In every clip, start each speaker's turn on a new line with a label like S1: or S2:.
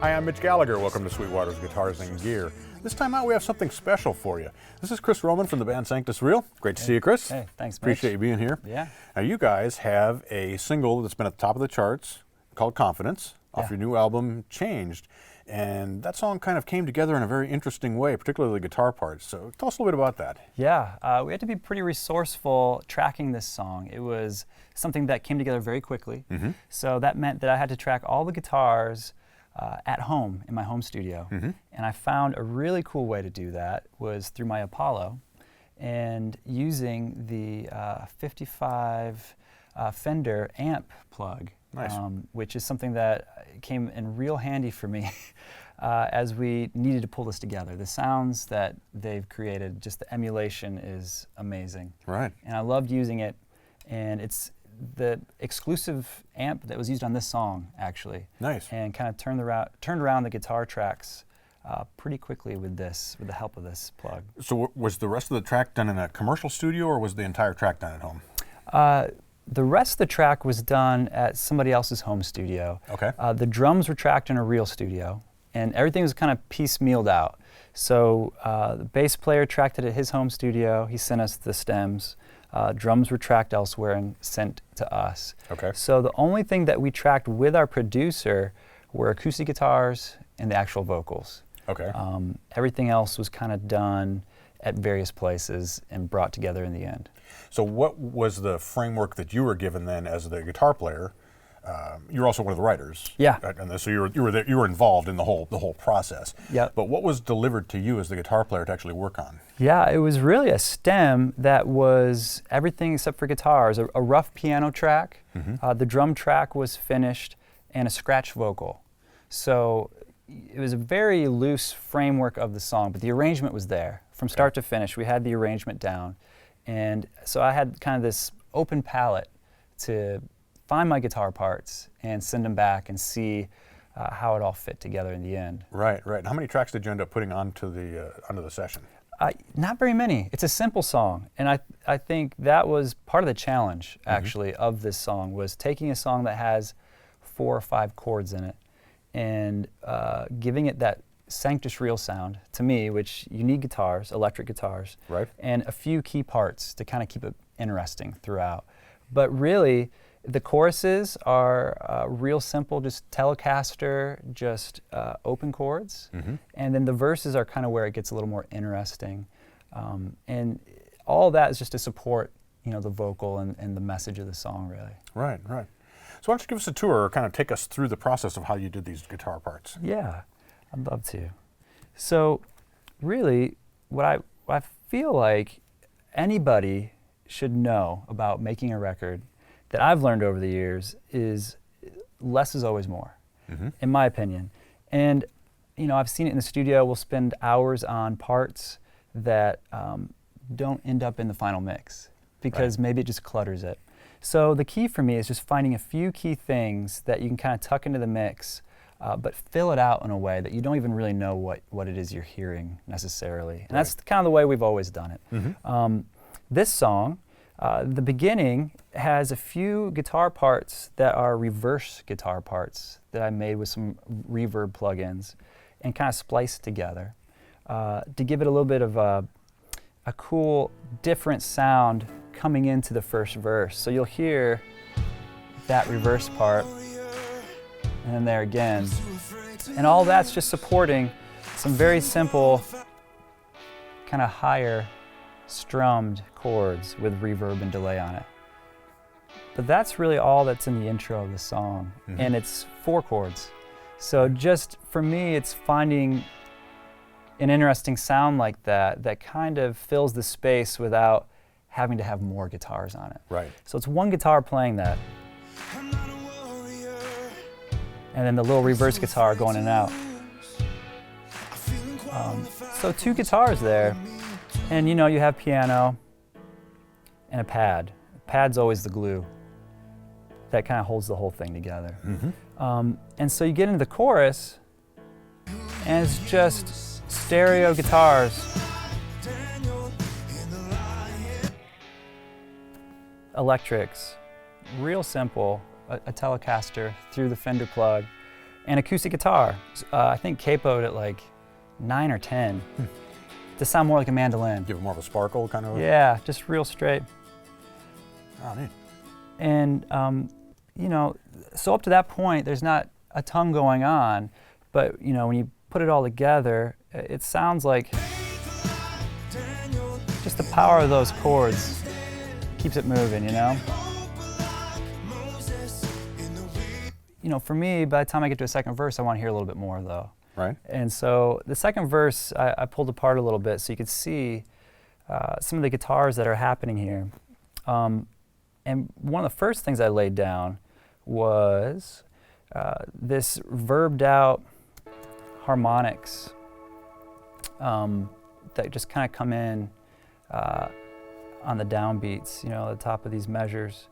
S1: Hi, I'm Mitch Gallagher. Welcome to Sweetwater's Guitars and Gear. This time out, we have something special for you. This is Chris Rohman from the band Sanctus Real. Great to see you, Chris.
S2: Hey, thanks, Mitch.
S1: Appreciate you being here.
S2: Yeah.
S1: Now, you guys have a single that's been at the top of the charts called Confidence off your new album, Changed. And that song kind of came together in a very interesting way, particularly the guitar parts. So tell us a little bit about that.
S2: Yeah, we had to be pretty resourceful tracking this song. It was something that came together very quickly. So that meant that I had to track all the guitars at home in my home studio. And I found a really cool way to do that was through my Apollo and using the 55 Fender amp plug.
S1: Nice.
S2: Which is something that came in real handy for me as we needed to pull this together. The sounds that they've created, just the emulation is amazing.
S1: Right.
S2: And I loved using it, and it's the exclusive amp that was used on this song, actually.
S1: Nice.
S2: And kind of turned around the guitar tracks pretty quickly with the help of this plug.
S1: So was the rest of the track done in a commercial studio, or was the entire track done at home?
S2: The rest of the track was done at somebody else's home studio.
S1: Okay.
S2: The drums were tracked in a real studio, and everything was kind of piecemealed out. So the bass player tracked it at his home studio. He sent us the stems. Drums were tracked elsewhere and sent to us.
S1: Okay.
S2: So the only thing that we tracked with our producer were acoustic guitars and the actual vocals.
S1: Okay.
S2: Everything else was kind of done at various places and brought together in the end.
S1: So what was the framework that you were given then as the guitar player? You're also one of the writers.
S2: Yeah.
S1: And so you were involved in the whole process.
S2: Yep.
S1: But what was delivered to you as the guitar player to actually work on?
S2: Yeah, it was really a stem that was everything except for guitars. A rough piano track, the drum track was finished, and a scratch vocal. So it was a very loose framework of the song, but the arrangement was there. From start to finish, we had the arrangement down. And so I had kind of this open palette to find my guitar parts and send them back and see how it all fit together in the end.
S1: Right, right. How many tracks did you end up putting onto the session?
S2: Not very many. It's a simple song, and I think that was part of the challenge, actually, of this song, was taking a song that has 4 or 5 chords in it and giving it that Sanctus Real sound to me, which you need guitars, electric guitars,
S1: right,
S2: and a few key parts to kind of keep it interesting throughout. But really, the choruses are real simple, just Telecaster, just open chords, and then the verses are kind of where it gets a little more interesting, and all that is just to support, the vocal and the message of the song, really.
S1: Right, right. So why don't you give us a tour, or kind of take us through the process of how you did these guitar parts?
S2: Yeah. I'd love to. So really, what I feel like anybody should know about making a record that I've learned over the years is less is always more, in my opinion. And I've seen it in the studio. We'll spend hours on parts that don't end up in the final mix because maybe it just clutters it. So the key for me is just finding a few key things that you can kind of tuck into the mix, but fill it out in a way that you don't even really know what it is you're hearing necessarily. And that's kind of the way we've always done it. This song, the beginning has a few guitar parts that are reverse guitar parts that I made with some reverb plugins and kind of spliced together to give it a little bit of a cool, different sound coming into the first verse. So you'll hear that reverse part, and then there again. And all that's just supporting some very simple, kind of higher strummed chords with reverb and delay on it. But that's really all that's in the intro of the song, and it's 4 chords. So just for me, it's finding an interesting sound like that kind of fills the space without having to have more guitars on it.
S1: Right.
S2: So it's one guitar playing that, and then the little reverse guitar going in and out. So 2 guitars there, and you have piano and a pad. Pad's always the glue that kind of holds the whole thing together. And so you get into the chorus, and it's just stereo guitars, electrics, real simple, a Telecaster through the Fender plug, and acoustic guitar. I think capoed at like 9 or 10 to sound more like a mandolin.
S1: Give it more of a sparkle kind of?
S2: Yeah, just real straight.
S1: Oh, neat.
S2: And, you know, so up to that point, there's not a ton going on, but, you know, when you put it all together, it sounds like just the power of those chords keeps it moving, you know? You know, for me, by the time I get to a second verse, I want to hear a little bit more, though.
S1: Right.
S2: And so the second verse, I pulled apart a little bit so you could see some of the guitars that are happening here. And one of the first things I laid down was this verbed out harmonics that just kind of come in on the downbeats, you know, at the top of these measures.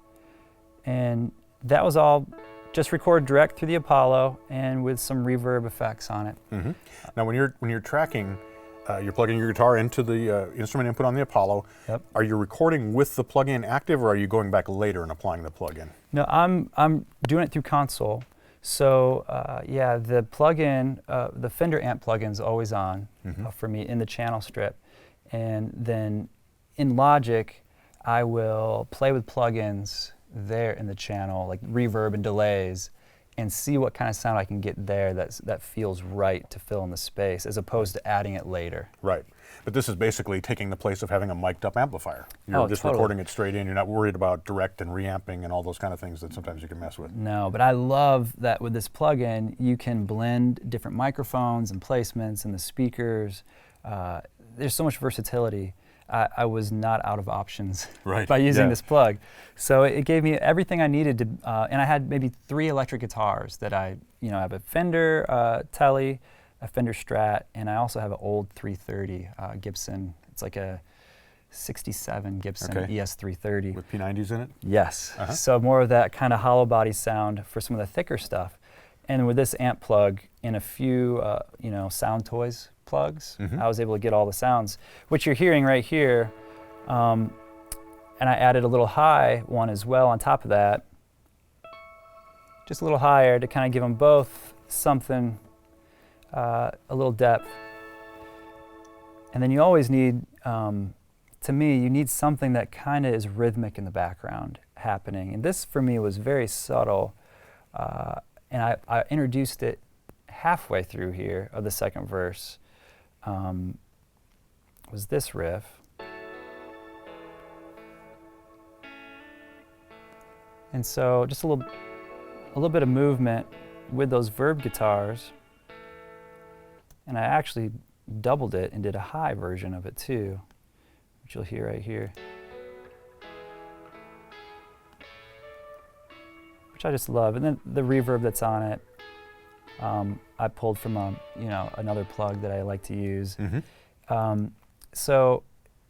S2: And that was all just recorded direct through the Apollo and with some reverb effects on it.
S1: Mm-hmm. Now, when you're tracking, you're plugging your guitar into the instrument input on the Apollo.
S2: Yep.
S1: Are you recording with the plug-in active, or are you going back later and applying the plug-in?
S2: No, I'm doing it through console. So yeah, the plug-in, the Fender amp plug-in is always on for me in the channel strip, and then in Logic, I will play with plugins there in the channel, like reverb and delays, and see what kind of sound I can get there that feels right to fill in the space, as opposed to adding it later.
S1: Right. But this is basically taking the place of having a mic'd up amplifier. You're just
S2: totally.
S1: recording it straight in. You're not worried about direct and reamping and all those kind of things that sometimes you can mess with.
S2: No, but I love that with this plugin, you can blend different microphones and placements and the speakers. There's so much versatility. I was not out of options by using this plug. So it gave me everything I needed to, and I had maybe 3 electric guitars that I have a Fender Tele, a Fender Strat, and I also have an old 330 Gibson. It's like a 67 Gibson ES330.
S1: With P90s in it?
S2: Yes. So more of that kind of hollow body sound for some of the thicker stuff. And with this amp plug and a few, Sound Toys plugs, I was able to get all the sounds, which you're hearing right here. And I added a little high one as well on top of that, just a little higher to kind of give them both something, a little depth. And then you always need, to me, you need something that kind of is rhythmic in the background happening. And this, for me, was very subtle. And I introduced it halfway through here of the second verse. Was this riff. And so just a little bit of movement with those verb guitars. And I actually doubled it and did a high version of it too, which you'll hear right here. Which I just love. And then the reverb that's on it, I pulled from another plug that I like to use. So,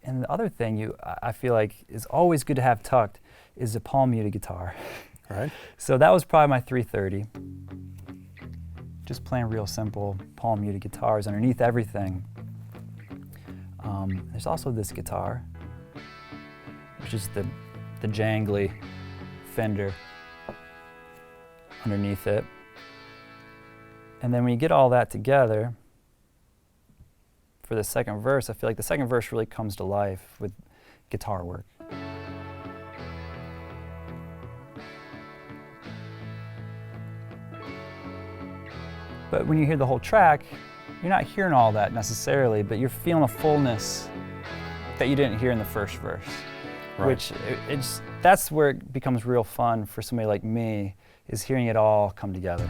S2: and the other thing I feel like is always good to have tucked is a palm muted guitar.
S1: Right.
S2: So that was probably my 330. Just playing real simple palm muted guitars underneath everything. There's also this guitar, which is the jangly Fender underneath it. And then when you get all that together, for the second verse, I feel like the second verse really comes to life with guitar work. But when you hear the whole track, you're not hearing all that necessarily, but you're feeling a fullness that you didn't hear in the first verse.
S1: Right.
S2: Which that's where it becomes real fun for somebody like me, is hearing it all come together.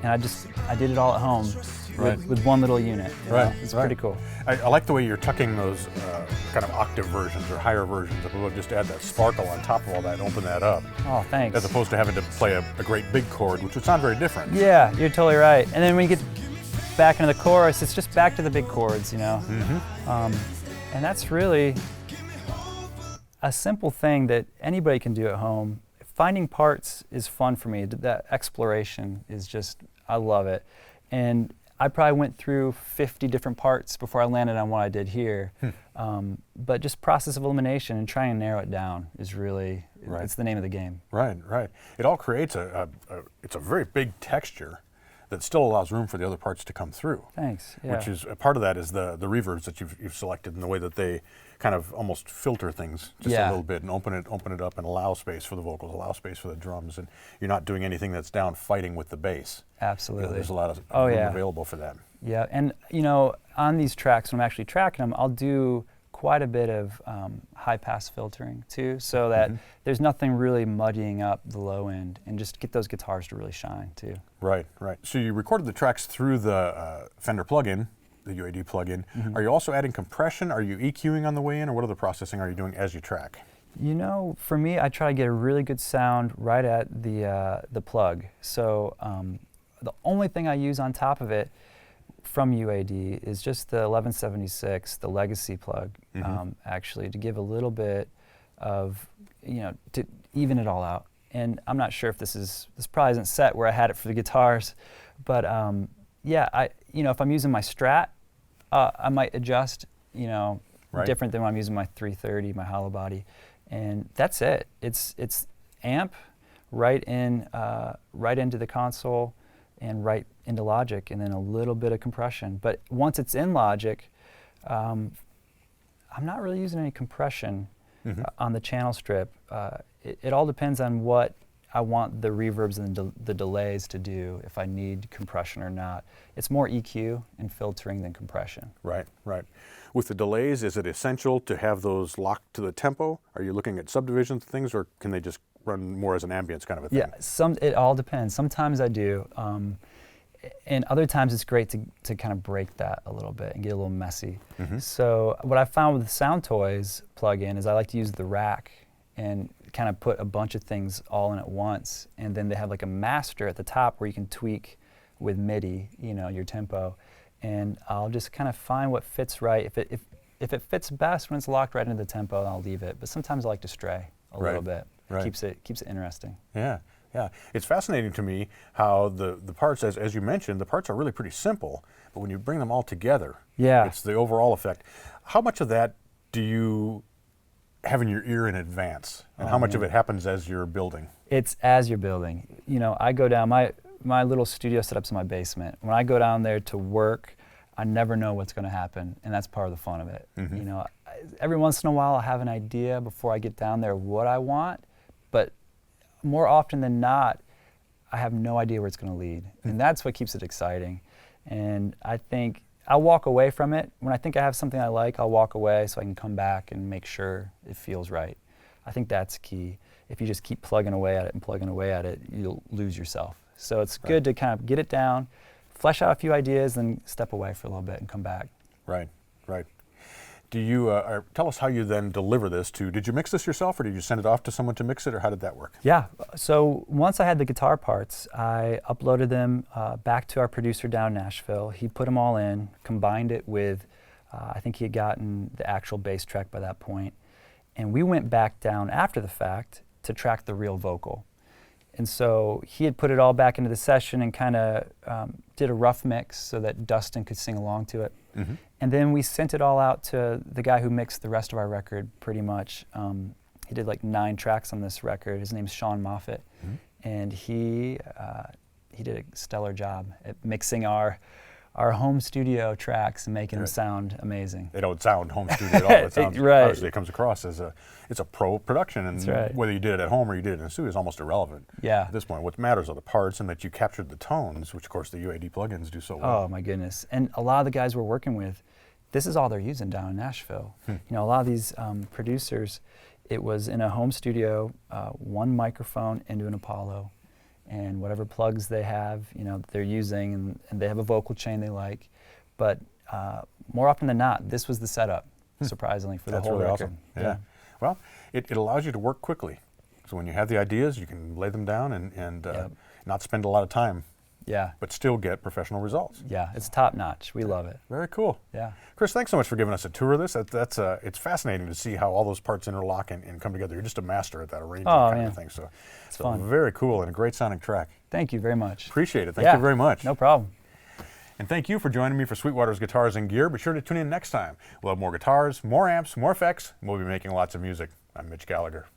S2: And I did it all at home with one little unit.
S1: Right.
S2: It's pretty cool.
S1: I like the way you're tucking those kind of octave versions or higher versions. If we would just add that sparkle on top of all that and open that up.
S2: Oh, thanks.
S1: As opposed to having to play a great big chord, which would sound very different.
S2: Yeah, you're totally right. And then when you get back into the chorus, it's just back to the big chords, and that's really a simple thing that anybody can do at home. Finding parts is fun for me. That exploration is just, I love it. And I probably went through 50 different parts before I landed on what I did here. But just process of elimination and trying to narrow it down is really, it's the name of the game.
S1: Right, right. It all creates it's a very big texture that still allows room for the other parts to come through.
S2: Thanks. Yeah.
S1: Which is, a part of that is the reverbs that you've selected and the way that they kind of almost filter things just a little bit and open it up and allow space for the vocals, allow space for the drums, and you're not doing anything that's down fighting with the bass.
S2: Absolutely.
S1: You know, there's a lot of room available for that.
S2: Yeah, and you know, on these tracks, when I'm actually tracking them, I'll do quite a bit of high-pass filtering too, so that there's nothing really muddying up the low end, and just get those guitars to really shine too.
S1: Right, right. So you recorded the tracks through the Fender plugin, the UAD plugin. Are you also adding compression? Are you EQing on the way in, or what other processing are you doing as you track?
S2: You know, for me, I try to get a really good sound right at the plug. So the only thing I use on top of it from UAD is just the 1176, the legacy plug, actually, to give a little bit of, you know, to even it all out. And I'm not sure if this probably isn't set where I had it for the guitars, but yeah, you know, if I'm using my Strat, I might adjust, you know, different than when I'm using my 330, my hollow body, and that's it. It's amp right into the console and right into Logic, and then a little bit of compression. But once it's in Logic, I'm not really using any compression on the channel strip. It all depends on what I want the reverbs and the delays to do, if I need compression or not. It's more EQ and filtering than compression.
S1: Right, right. With the delays, is it essential to have those locked to the tempo? Are you looking at subdivisions of things, or can they just run more as an ambience kind of a thing?
S2: Yeah, it all depends. Sometimes I do, and other times it's great to kind of break that a little bit and get a little messy. So what I found with the Sound Toys plugin is I like to use the rack and kind of put a bunch of things all in at once, and then they have like a master at the top where you can tweak with MIDI, you know, your tempo, and I'll just kind of find what fits right. If it fits best when it's locked right into the tempo, I'll leave it. But sometimes I like to stray a little bit. Keeps it interesting.
S1: Yeah, yeah. It's fascinating to me how the parts, as you mentioned, the parts are really pretty simple, but when you bring them all together, it's the overall effect. How much of that do you have in your ear in advance, and how much of it happens as you're building? It's
S2: as you're building. You know, I go down, my little studio setup's in my basement. When I go down there to work, I never know what's going to happen, and that's part of the fun of it. You know, every once in a while I'll have an idea before I get down there what I want, but more often than not, I have no idea where it's going to lead, and that's what keeps it exciting. And I think I'll walk away from it. When I think I have something I like, I'll walk away so I can come back and make sure it feels right. I think that's key. If you just keep plugging away at it, you'll lose yourself. So it's good to kind of get it down, flesh out a few ideas, then step away for a little bit and come back.
S1: Right, right. Do you, tell us how you then deliver this to, did you mix this yourself, or did you send it off to someone to mix it, or how did that work?
S2: Yeah, so once I had the guitar parts, I uploaded them back to our producer down in Nashville. He put them all in, combined it with, I think he had gotten the actual bass track by that point, and we went back down after the fact to track the real vocal. And so he had put it all back into the session and kind of did a rough mix so that Dustin could sing along to it. And then we sent it all out to the guy who mixed the rest of our record pretty much. He did like 9 tracks on this record. His name's Sean Moffitt. And he did a stellar job at mixing our home studio tracks and making them sound amazing.
S1: They don't sound home studio at all. It sounds, obviously it comes across as it's a pro production, and whether you did it at home or you did it in a studio is almost irrelevant at this point. What matters are the parts and that you captured the tones, which of course the UAD plugins do so well.
S2: Oh my goodness. And a lot of the guys we're working with, this is all they're using down in Nashville. You know, a lot of these producers, it was in a home studio, one microphone into an Apollo, and whatever plugs they have, you know, they're using, and they have a vocal chain they like. But more often than not, this was the setup, surprisingly, for the whole
S1: really
S2: record.
S1: Awesome. Yeah. Well, it allows you to work quickly. So when you have the ideas, you can lay them down and not spend a lot of time. But still get professional results.
S2: Yeah, it's top notch. We love it.
S1: Very cool.
S2: Yeah.
S1: Chris, thanks so much for giving us a tour of this. It's fascinating to see how all those parts interlock and come together. You're just a master at that arranging kind of thing. So
S2: it's fun.
S1: Very cool and a great sounding track.
S2: Thank you very much.
S1: Appreciate it. Thank you very much.
S2: No problem.
S1: And thank you for joining me for Sweetwater's Guitars and Gear. Be sure to tune in next time. We'll have more guitars, more amps, more effects, and we'll be making lots of music. I'm Mitch Gallagher.